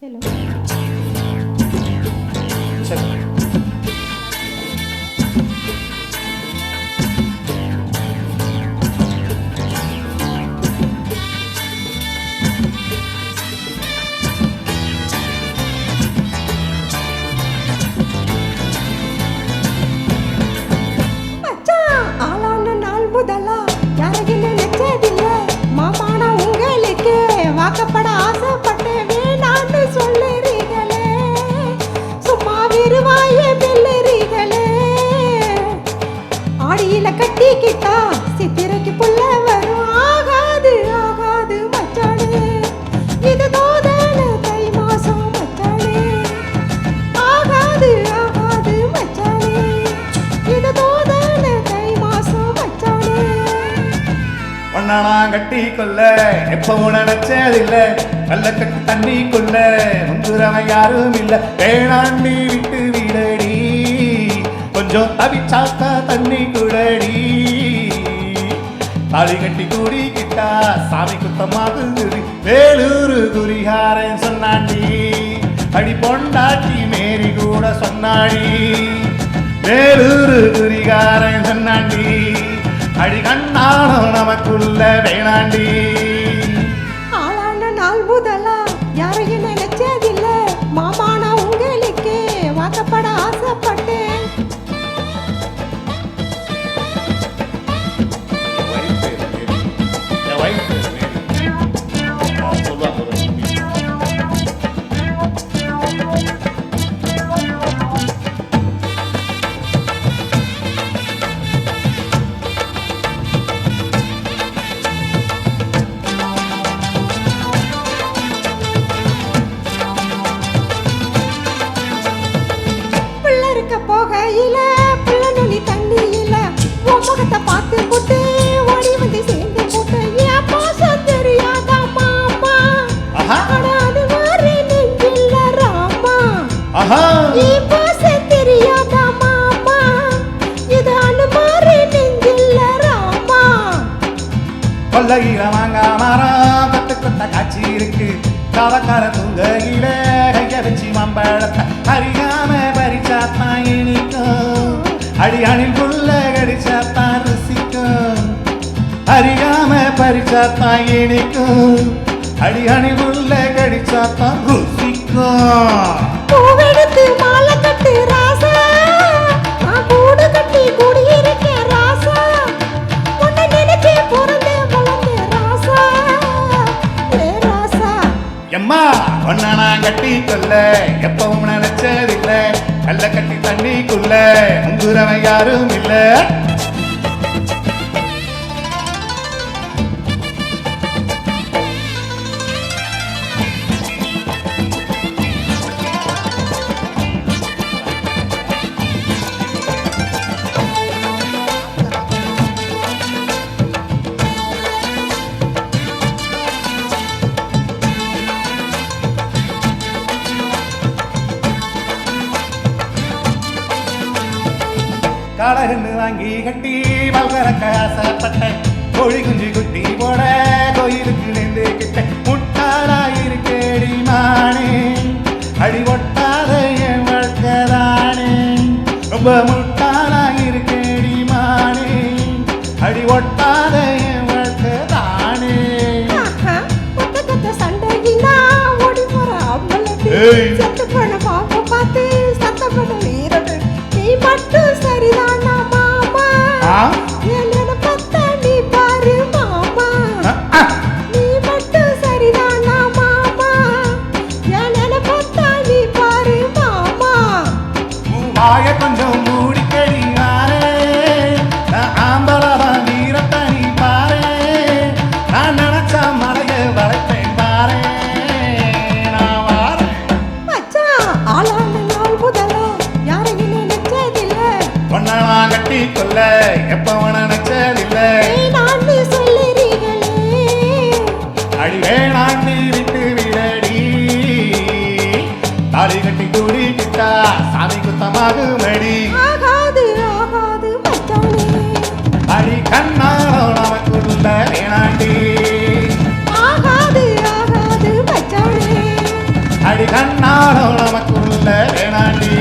Hello. வாக்கப்பட ஆசைப்பட்டேன் வேணான்னு சொல்லுறீங்களே, சும்மா விருவாய மெல்லுறீங்களே. ஆடியில கட்டிக்கிட்டா சித்திரைக்கு புள்ள வரும். ஆகாது ஆகாது மச்சானே, இது தோதான தை மாசம் மச்சானே. ஆகாது ஆகாது மச்சானே, இது தோதான தை மாசம் மச்சானே. ஒன்னா கட்டி கொள்ள எப்பவும் நினைச்சதில்ல, கல்ல கட்டி தண்ணி கொள்ள முந்துறவன் யாரும் இல்ல. வேணாண்டி விட்டு விடடி, கொஞ்சம் தவிச்சாக்கா தண்ணி குடடி. தாலி கட்டி கூடிக்கிட்டா சாமி குத்தமாகுது. வேலூரு குறிகாரன் சொன்னாண்டி, அடி பொண்டாட்டி மேரி கூட சொன்னாடி. வேலூரு குறிகாரன் சொன்னாண்டி, அடி கண்ணானோ நமக்குள்ள வேணாண்டி. ஆளான நாள் முதலா யாரையும் நினைச்சதில்ல, மாமான உங்களுக்கு வாக்கப்பட ஆசைப்பட்டேன். போகையில புள்ள நுனி தண்ணியில உன் முகத்தை பார்த்து போட்டு ஓடி வந்து சேர்ந்து போட்டு என் பாசம் தெரியாதா மாமா. அது மாதிரி நெஞ்சில்ல ராமா, என் பாசம் தெரியாதா மாமா. இது அனு மாதிரி நெஞ்சில்ல ராமா. கொல்லையில மாங்கா மரம் கத்து கொத்த காட்சி இருக்கு. காவக்கார தூங்கையில கைய வச்சு மம்பழத்தை அறியாம பறிச்சாத்தான் இனிக்கும். அடியானில் புள்ள கடிச்சாத்தான் ருசிக்கும். அறியாம பறிச்சாத்தான் இனிக்கும். அடியானில் புள்ள கடிச்சாத்தான் ருசிக்கும். பூவெடுத்து மாலை கட்டு ராசா, நான் கூடு கட்டி குடியிருக்கேன் ராசா. உன்னை நினைச்சே பிறந்தே வளர்ந்தே ராசா, ஏ ராசா. எம்மா ஒன்னா கட்டி கொள்ள எப்பவும் நினைச்சதில்ல, கல்ல கட்டி தண்ணிக்குள்ள முங்குறவன் யாரும் இல்ல. காடகன்னு வாங்கி கட்டி வல்கரக்க ஆசைப்பட்டேன். கோழி குஞ்சு குட்டி போட கோயிலுக்கு நின்று கிட்ட முட்டாளாயிருக்கேடி மானே. அடி ஒட்டாத என் வழக்கதானே, ரொம்ப முட்டாளாயிருக்கேடி மானே. அடி ஒட்டாத என் வழக்கதானே. சண்டையினா ஓடி போற அவ்வளவு செத்து போன பாப்ப பார்த்து சத்தப்பட வீரடு. நீ மட்டும் சரிதானா மாமா, என்ன பத்தா நீ பாரு மாமா. நீ மட்டும் சரிதானா மாமா, என்ன பத்தா நீ பாரு மாமா. வாய கொஞ்சம் மூடிக்கடி நாரே, நான் ஆம்பளதான் வீரத்தை நீ பாரு. நான் நினைச்சா மலைய வளைப்பேன் பாரு. நான் வாரேன் மச்சான். ஆளான நாள் முதலா யாரையும் நினைச்சதில்ல, ஒன்னா கட்டி கொள்ள எப்பவும் நினைச்சதில்ல. வேணான்னு சொல்லுறீங்களே, அடி வேணாண்டி விட்டு விடடி. தாலி கட்டி கூடிக்கிட்டா சாமி குத்தமாகுமடி. ஆகாது ஆகாது மச்சானே, அடி கண்ணாலோ நமக்குள்ள வேணாண்டி. ஆகாது ஆகாது மச்சானே. அடி நானும் நமக்குள்ள வேணாண்டி